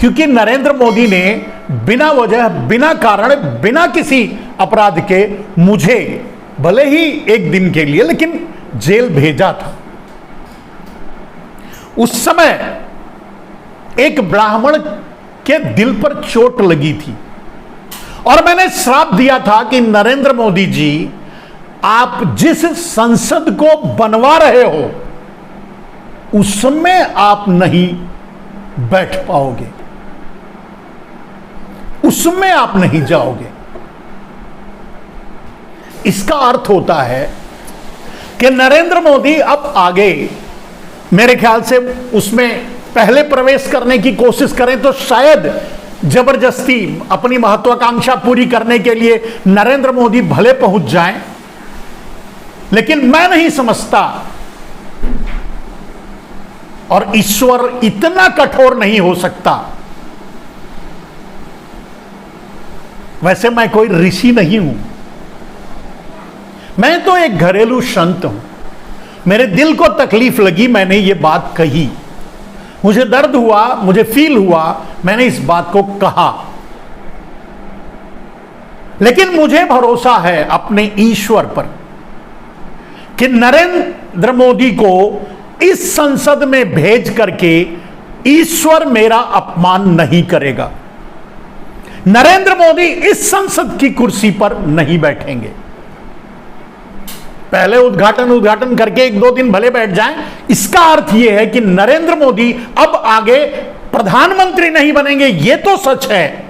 क्योंकि नरेंद्र मोदी ने बिना वजह, बिना कारण, बिना किसी अपराध के मुझे भले ही एक दिन के लिए लेकिन जेल भेजा था। उस समय एक ब्राह्मण के दिल पर चोट लगी थी और मैंने श्राप दिया था कि नरेंद्र मोदी जी, आप जिस संसद को बनवा रहे हो उसमें आप नहीं बैठ पाओगे, उसमें आप नहीं जाओगे। इसका अर्थ होता है कि नरेंद्र मोदी अब आगे मेरे ख्याल से उसमें पहले प्रवेश करने की कोशिश करें तो शायद जबरदस्ती अपनी महत्वाकांक्षा पूरी करने के लिए नरेंद्र मोदी भले पहुंच जाएं, लेकिन मैं नहीं समझता और ईश्वर इतना कठोर नहीं हो सकता। वैसे मैं कोई ऋषि नहीं हूं, मैं तो एक घरेलू संत हूं। मेरे दिल को तकलीफ लगी, मैंने ये बात कही, मुझे दर्द हुआ, मुझे फील हुआ, मैंने इस बात को कहा। लेकिन मुझे भरोसा है अपने ईश्वर पर कि नरेंद्र मोदी को इस संसद में भेज करके ईश्वर मेरा अपमान नहीं करेगा। नरेंद्र मोदी इस संसद की कुर्सी पर नहीं बैठेंगे। पहले उद्घाटन करके एक दो दिन भले बैठ जाएं, इसका अर्थ यह है कि नरेंद्र मोदी अब आगे प्रधानमंत्री नहीं बनेंगे, यह तो सच है।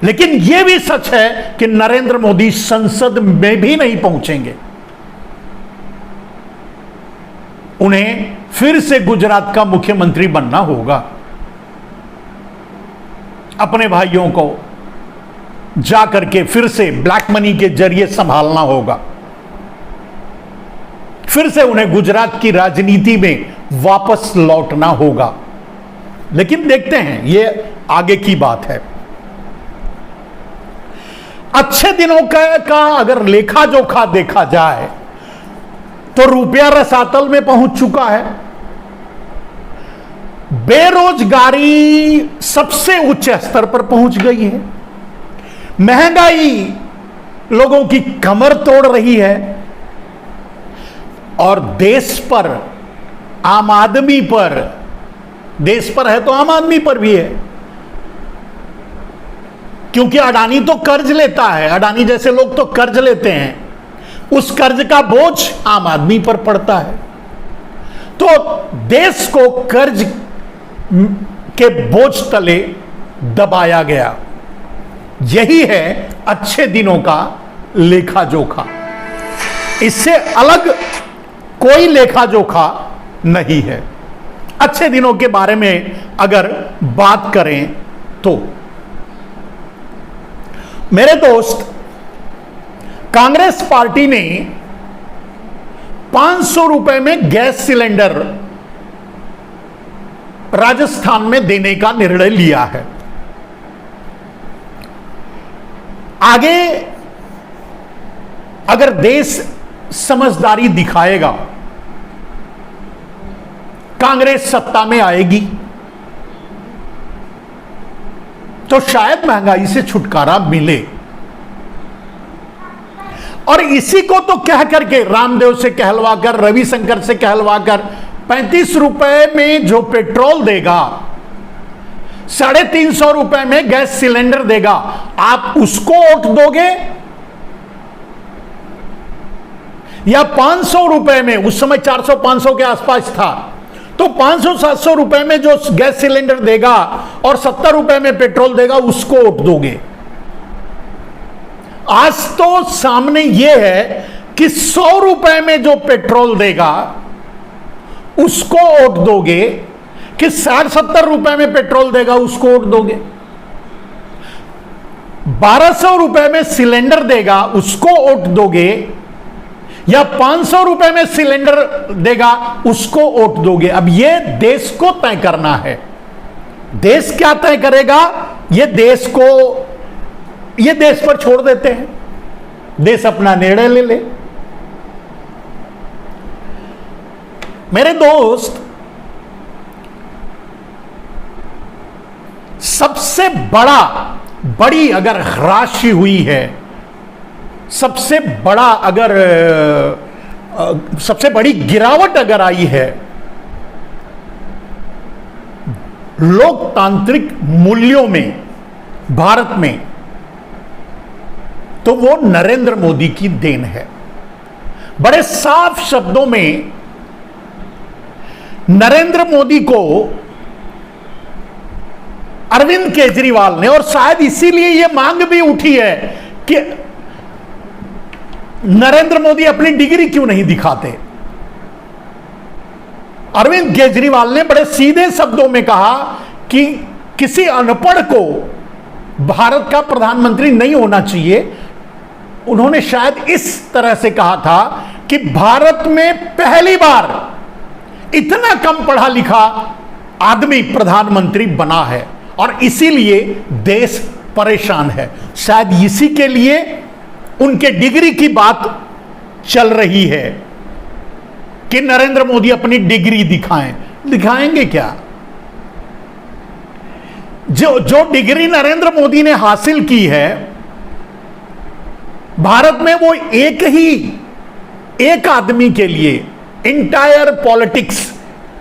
लेकिन यह भी सच है कि नरेंद्र मोदी संसद में भी नहीं पहुंचेंगे। उन्हें फिर से गुजरात का मुख्यमंत्री बनना होगा, अपने भाइयों को जाकर के फिर से ब्लैक मनी के जरिए संभालना होगा, फिर से उन्हें गुजरात की राजनीति में वापस लौटना होगा। लेकिन देखते हैं, यह आगे की बात है। अच्छे दिनों का अगर लेखा जोखा देखा जाए तो रुपया रसातल में पहुंच चुका है, बेरोजगारी सबसे उच्च स्तर पर पहुंच गई है, महंगाई लोगों की कमर तोड़ रही है और देश पर, आम आदमी पर, देश पर है तो आम आदमी पर भी है, क्योंकि अडानी तो कर्ज लेता है, अडानी जैसे लोग तो कर्ज लेते हैं, उस कर्ज का बोझ आम आदमी पर पड़ता है। तो देश को कर्ज के बोझ तले दबाया गया। यही है अच्छे दिनों का लेखा जोखा, इससे अलग कोई लेखा जोखा नहीं है। अच्छे दिनों के बारे में अगर बात करें तो मेरे दोस्त, कांग्रेस पार्टी ने 500 रुपए में गैस सिलेंडर राजस्थान में देने का निर्णय लिया है। आगे अगर देश समझदारी दिखाएगा, कांग्रेस सत्ता में आएगी तो शायद महंगाई से छुटकारा मिले। और इसी को तो कह करके रामदेव से कहलवाकर, रविशंकर से कहलवाकर 35 रुपए में जो पेट्रोल देगा, 350 रुपए में गैस सिलेंडर देगा, आप उसको वोट दोगे या 500 रुपए में, उस समय 400-500 के आसपास था, तो 500-700 रुपए में जो गैस सिलेंडर देगा और 70 रुपए में पेट्रोल देगा, उसको वोट दोगे? आज तो सामने यह है कि 100 रुपए में जो पेट्रोल देगा उसको वोट दोगे कि 60-70 रुपए में पेट्रोल देगा उसको वोट दोगे? 1200 रुपए में सिलेंडर देगा उसको वोट दोगे या 500 रुपए में सिलेंडर देगा उसको वोट दोगे? अब यह देश को तय करना है। देश क्या तय करेगा, यह देश पर छोड़ देते हैं, देश अपना निर्णय ले ले। मेरे दोस्त, सबसे बड़ी अगर राशि हुई है, सबसे बड़ी गिरावट अगर आई है लोकतांत्रिक मूल्यों में भारत में, तो वो नरेंद्र मोदी की देन है। बड़े साफ शब्दों में नरेंद्र मोदी को अरविंद केजरीवाल ने, और शायद इसीलिए यह मांग भी उठी है कि नरेंद्र मोदी अपनी डिग्री क्यों नहीं दिखाते। अरविंद केजरीवाल ने बड़े सीधे शब्दों में कहा कि किसी अनपढ़ को भारत का प्रधानमंत्री नहीं होना चाहिए। उन्होंने शायद इस तरह से कहा था कि भारत में पहली बार इतना कम पढ़ा लिखा आदमी प्रधानमंत्री बना है और इसीलिए देश परेशान है। शायद इसी के लिए उनके डिग्री की बात चल रही है कि नरेंद्र मोदी अपनी डिग्री दिखाएंगे क्या? जो डिग्री नरेंद्र मोदी ने हासिल की है भारत में, वो एक आदमी के लिए, इंटायर पॉलिटिक्स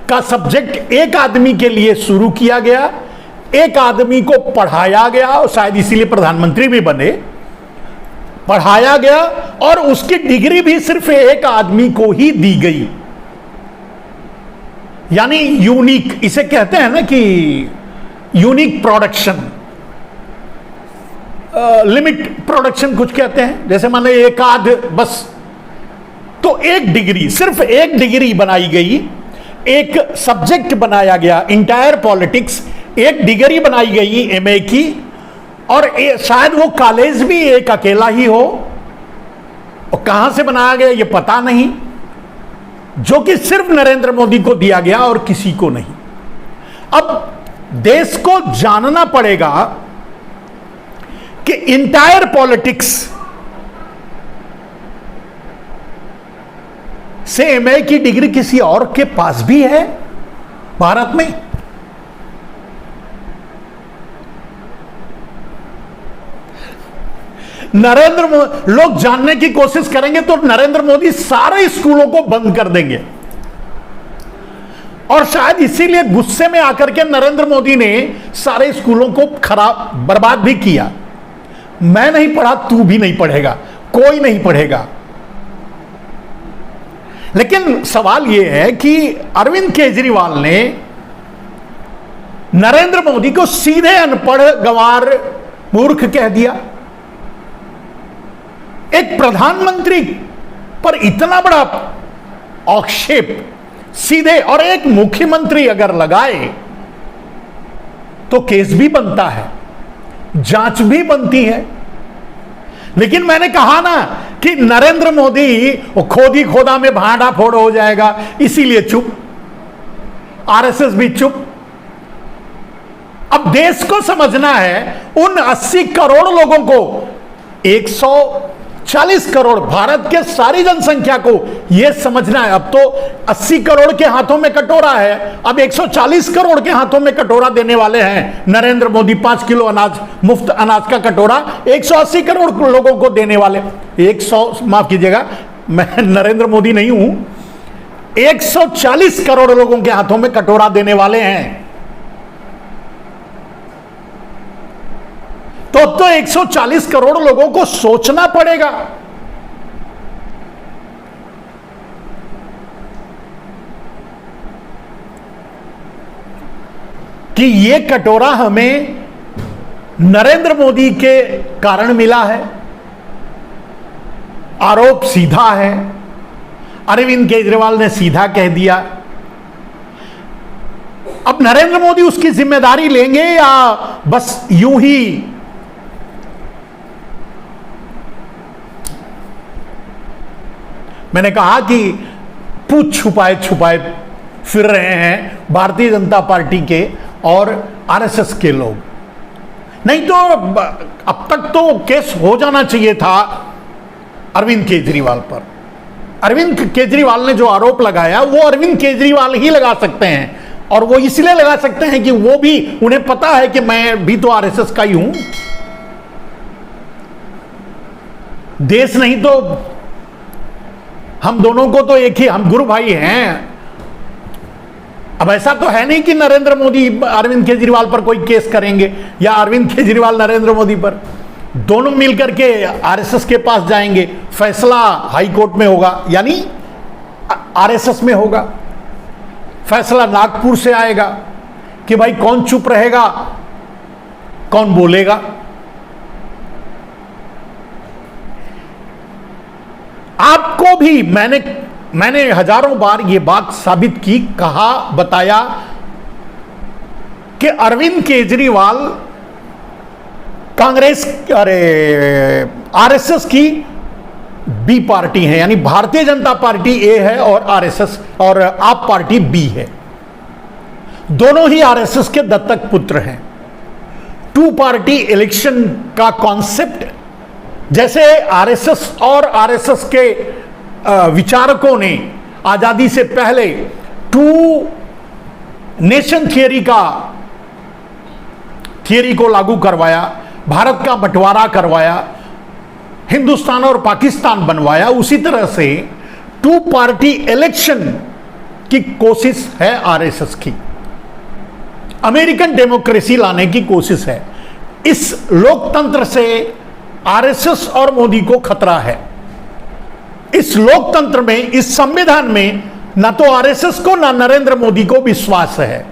का सब्जेक्ट एक आदमी के लिए शुरू किया गया, एक आदमी को पढ़ाया गया, और शायद इसीलिए प्रधानमंत्री भी बने, पढ़ाया गया और उसकी डिग्री भी सिर्फ एक आदमी को ही दी गई। यानी यूनिक, इसे कहते हैं ना कि यूनिक प्रोडक्शन, लिमिट प्रोडक्शन कुछ कहते हैं, जैसे माने एक आध बस। तो एक डिग्री, सिर्फ एक डिग्री बनाई गई, एक सब्जेक्ट बनाया गया इंटायर पॉलिटिक्स, एक डिग्री बनाई गई एमए की, और शायद वो कॉलेज भी एक अकेला ही हो, और कहां से बनाया गया ये पता नहीं, जो कि सिर्फ नरेंद्र मोदी को दिया गया और किसी को नहीं। अब देश को जानना पड़ेगा कि इंटायर पॉलिटिक्स से एमए की डिग्री किसी और के पास भी है भारत में। लोग जानने की कोशिश करेंगे तो नरेंद्र मोदी सारे स्कूलों को बंद कर देंगे, और शायद इसीलिए गुस्से में आकर के नरेंद्र मोदी ने सारे स्कूलों को बर्बाद भी किया। मैं नहीं पढ़ा, तू भी नहीं पढ़ेगा, कोई नहीं पढ़ेगा। लेकिन सवाल यह है कि अरविंद केजरीवाल ने नरेंद्र मोदी को सीधे अनपढ़, गंवार, मूर्ख कह दिया। एक प्रधानमंत्री पर इतना बड़ा आक्षेप सीधे, और एक मुख्यमंत्री अगर लगाए तो केस भी बनता है, जांच भी बनती है। लेकिन मैंने कहा ना कि नरेंद्र मोदी खोदी खोदा में भांडा फोड़ हो जाएगा, इसीलिए चुप, आरएसएस भी चुप। अब देश को समझना है, उन 80 करोड़ लोगों को, 140 करोड़ भारत के सारी जनसंख्या को यह समझना है। अब तो 80 करोड़ के हाथों में कटोरा है, अब 140 करोड़ के हाथों में कटोरा देने वाले हैं नरेंद्र मोदी। 5 किलो अनाज, मुफ्त अनाज का कटोरा 180 करोड़ लोगों को देने वाले। 100, माफ कीजिएगा, मैं नरेंद्र मोदी नहीं हूं, 140 करोड़ लोगों के हाथों में कटोरा देने वाले हैं। तो 140 करोड़ लोगों को सोचना पड़ेगा कि यह कटोरा हमें नरेंद्र मोदी के कारण मिला है। आरोप सीधा है, अरविंद केजरीवाल ने सीधा कह दिया। अब नरेंद्र मोदी उसकी जिम्मेदारी लेंगे या बस यूं ही मैंने कहा कि पूछ छुपाए छुपाए फिर रहे हैं भारतीय जनता पार्टी के और आरएसएस के लोग। नहीं तो अब तक तो केस हो जाना चाहिए था अरविंद केजरीवाल पर। अरविंद केजरीवाल ने जो आरोप लगाया वो अरविंद केजरीवाल ही लगा सकते हैं, और वो इसलिए लगा सकते हैं कि वो भी, उन्हें पता है कि मैं भी तो आरएसएस का ही हूं। देश नहीं तो हम दोनों को तो एक ही, हम गुरु भाई हैं। अब ऐसा तो है नहीं कि नरेंद्र मोदी अरविंद केजरीवाल पर कोई केस करेंगे या अरविंद केजरीवाल नरेंद्र मोदी पर। दोनों मिलकर के आरएसएस के पास जाएंगे, फैसला हाई कोर्ट में होगा, यानी आरएसएस में होगा। फैसला नागपुर से आएगा कि भाई कौन चुप रहेगा, कौन बोलेगा। आपको भी मैंने हजारों बार यह बात साबित की, कहा, बताया कि अरविंद केजरीवाल कांग्रेस, आरएसएस की बी पार्टी है, यानी भारतीय जनता पार्टी ए है और आरएसएस और आप पार्टी बी है। दोनों ही आरएसएस के दत्तक पुत्र हैं। टू पार्टी इलेक्शन का कॉन्सेप्ट, जैसे आरएसएस और आरएसएस के विचारकों ने आजादी से पहले टू नेशन थियरी को लागू करवाया, भारत का बंटवारा करवाया, हिंदुस्तान और पाकिस्तान बनवाया, उसी तरह से टू पार्टी इलेक्शन की कोशिश है आरएसएस की। अमेरिकन डेमोक्रेसी लाने की कोशिश है। इस लोकतंत्र से आरएसएस और मोदी को खतरा है। इस लोकतंत्र में, इस संविधान में न तो आरएसएस को न नरेंद्र मोदी को विश्वास है।